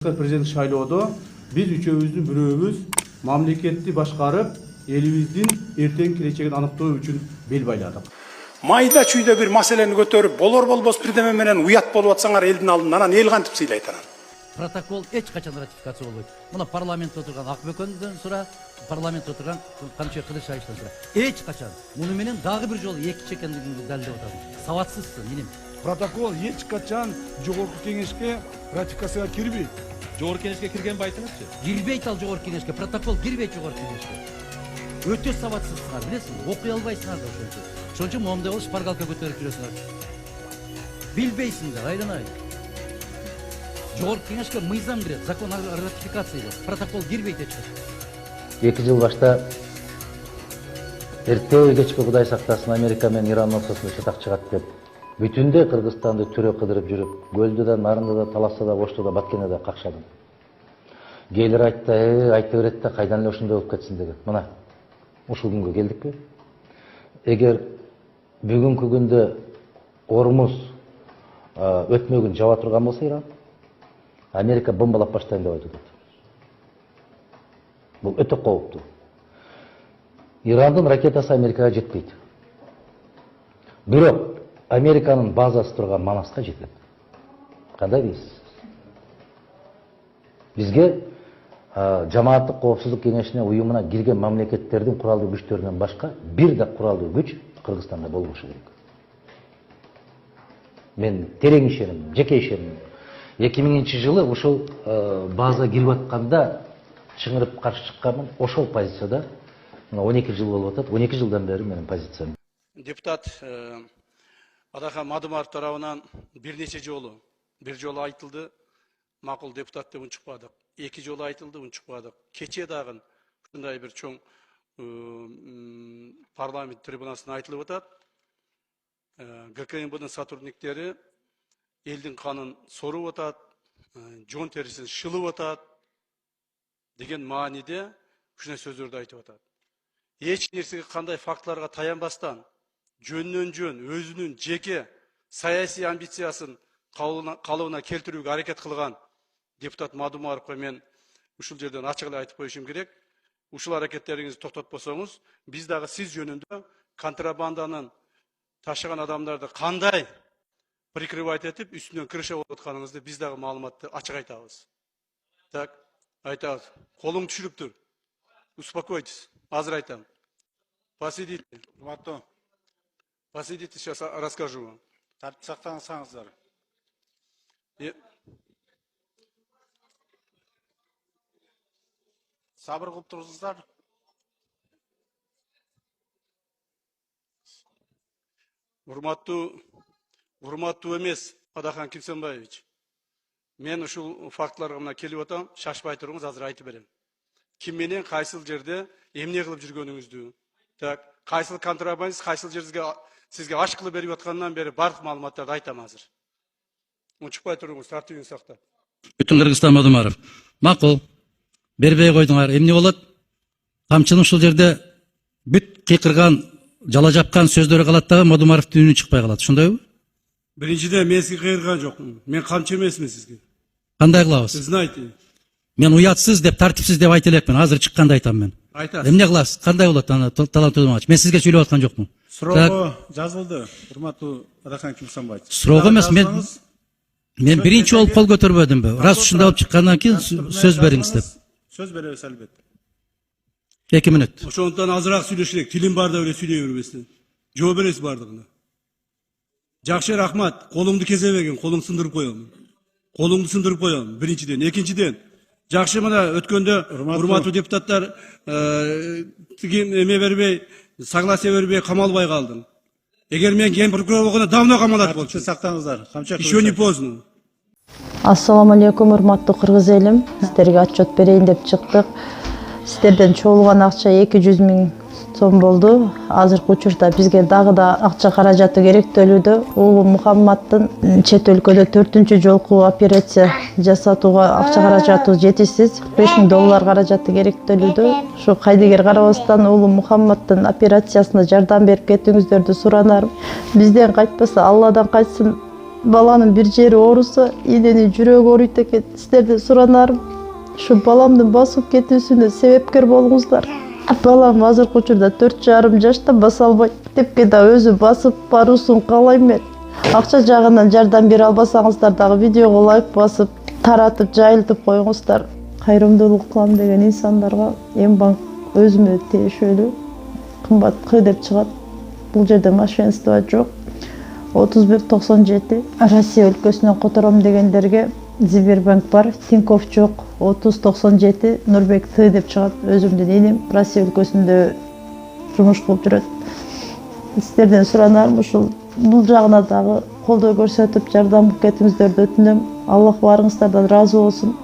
Президент шайлоодо биз үчөөбүздүн бирөөбүз мамлекетти башкарып, элибиздин эртең келечегин аныктоо үчүн бел байладык. Майда чүйдө бир маселени көтөрүп, болор болбос бирдеме менен уят болуп атсаңар элдин алдында, анан эл кантип сыйлайт анан? Протокол эч качан ратификация болбойт. Мына парламентте отурган Акбөкөндөн сура, парламентте отурган Камчы Кылычбаевден сура. Эч качан. Муну менен дагы бир жолу эки чекендигимди далилдеп атам. Саватсызсың менин. Протокол эч качан жогорку кеңешке ратификацияга кирбейт. Жогорку кеңешке кирген айтыңызчы. Кирбейт ал жогорку кеңешке, протокол кирбейт жогорку кеңешке. Өтө саватсызсыңар, билесиңби? Окуй албайсыңар да ошончо. Ошончо момундай болуп шпаргалка көтөрүп жүрөсүңөр. Билбейсиңдер, айланай. Жогорку кеңешке мыйзам кирет, закон ратификация дейт. Протокол кирбейт эч качан. 2 жыл башта эртең кечке Кудай сактасын Америка менен Иран ортосунда чатак чыгат деп бүтүндөй Кыргызстанды түрө кыдырып жүрүп, Көлдө да, Нарында да, Таласта да, Ошто да, Баткенде да какшадым. Кээрлер айтты, айта берет да, кайдан эле ушундай болуп кетсин деген. Мына ушул күнгө келдикпи? Эгер бүгүнкү күндө Ормуз өтмөгүн жаба турган болсо Иран, Америка бомбалап баштайын деп айтып атат. Бул өтө кооптуу. Ирандын ракетасы Америкага жетпейт. Бирок Американын базасы турган Манаска жетет. Кандай дейсиз? Бизге Жамааттык коопсуздук кеңешине уюмуна кирген мамлекеттердин куралдуу күчтөрүнөн башка бир да куралдуу күч Кыргызстанда болбошу керек. Мен терең ишенем, жеке ишенем. 2000-жылы ушул база кирип атканда чыңырып каршы чыкканмын. Ошол позицияда 12 жыл болуп атат. 12 жылдан бери менин позициям. Депутат Адахан Мадумаров тарабынан бир жолу айтылды, макул депутат деп унчукпадык. 2 жолу айтылды, унчукпадык. Кече дагы ушундай бир чоң парламент трибунасына айтылып атат. ГКМБдын сотрудниктери элдин канын соруп атат, жон терисин шылып атат деген мааниде ушундай сөздөрдү айтып атат. Эч нерсеге кандай фактыларга таянбастан жөн өзүнүн жеке саясий амбициясын калыбына келтирүүгө аракет кылган депутат Мадумаровго мен ушул жерден ачык эле айтып коюшум керек. Ушул аракеттериңизди токтотпосоңуз, биз дагы сиз жөнүндө контрабанданын ташыган адамдарды кандай прикрывать этип, үстүнөн крыша болуп атканыңызды биз дагы маалыматты ачык айтабыз. Так, айтабыз. Колуң түшүрүп тур. Успокойтесь. Азыр айтам. Посидите. Посидите, сейчас расскажу вам. Тартип сактансаңыздар. Сабыр кылып турсуздар. Урматтуу эмес Адахан Кимсенбаевич. Мен ушул фактыларга мына келип атам, шашпай туруңуз, азыр айтып берем. Ким менен кайсыл жерде эмне кылып жүргөнүңүздү, так, кайсыл контрабандист, кайсыл жерге сизге аш кылып берип аткандан бери бардык маалыматтарды айтам азыр. Унчукпай туруңуз, тартибин сактап. Бүтүн Кыргызстан Мадумаров. Макул. Бербей койдуңар. Эмне болот? Камчынын ушул жерде бүт кыйкырган, жала жапкан сөздөрү калат дагы Мадумаровдун үнү чыкпай калат. Ошондойбу? Биринчиден мен сизге кыйырган жокмун. Мен камчы эмесмин сизге. Кандай кылабыз? Знаете. Мен уятсыз деп, тартипсиз деп айта элекмин. Азыр чыкканда айтам мен. Айтасыз. Эмне кыласыз? Кандай болот аны талантуудумач? Мен сизге сүйлөп аткан жокмун. Суроо жазылды, урматтуу Адахан Кимсенбаевич. Суроо эмес, мен биринчи болуп кол көтөрбөдүмбү. Раз ушундай болуп чыккандан кийин сөз бериңиз деп. Сөз беребиз албетте. 2 мүнөт. Ошондон азыраак сүйлөшүрөк, тилим бар деп эле сүйлөй бербестен. Жооп бересиз бардыгына. Жакшы, рахмат. Колуңду кезебегин, колуң сындырып коем. Колуңду сындырып коем. Биринчиден, экинчиден. Жакшы, мына өткөндө урматтуу депутаттар тигин эме бербей, согласие бербей камалбай калдың. Эгер мен ген прокурор болгондо давно камалат болчу. Сактаңыздар. Еще не поздно. Ассаламу алейкум, урматтуу кыргыз элим. Сиздерге отчет берейин деп чыктык. Сиздерден чогулган акча 200 000 сом болду. Азыркы учурда бизге дагы да акча каражаты керектөлүүдө. Улуу Мухаммаддын чет өлкөдө 4-чү жолку операция жасатууга акча каражаты жетишсиз. $5000 каражаты керектөлүүдө. Ушу кайдыгер карабастан улуу Мухаммаддын операциясына жардам берип кетиңиздерди суранарым. Бизден кайтпаса Алладан кайтсын. баланын бир жери ооруса, эненин жүрөгү ооруйт экен. Сиздерден суранарым, ушу баламдын басып кетүүсүнө себепкер болуңуздар. Балам азыркы учурда 4,5 жашта баса албайт. Тепке да өзү басып баруусун каалайм мен. Акча жагынан жардам бере албасаңыздар дагы видеого лайк басып, таратып, жайылтып коюңуздар. Кайрымдуулук кылам деген инсандарга М-банк өзүмө тиешелүү. Кымбат К деп чыгат. Бул жерде мошенство жок. 3197 Россия өлкөсүнөн котором дегендерге Сбербанк бар, Тинькофф жок. 3097 Нурбек Т деп чыгат. Өзүмдүн энем Россия өлкөсүндө жумуш кылып жүрөт. Сиздерден суранарым ушул бул жагына дагы колдоо көрсөтүп жардам кылып кетиңиздерди өтүнөм. Аллах барыңыздардан ыраазы болсун.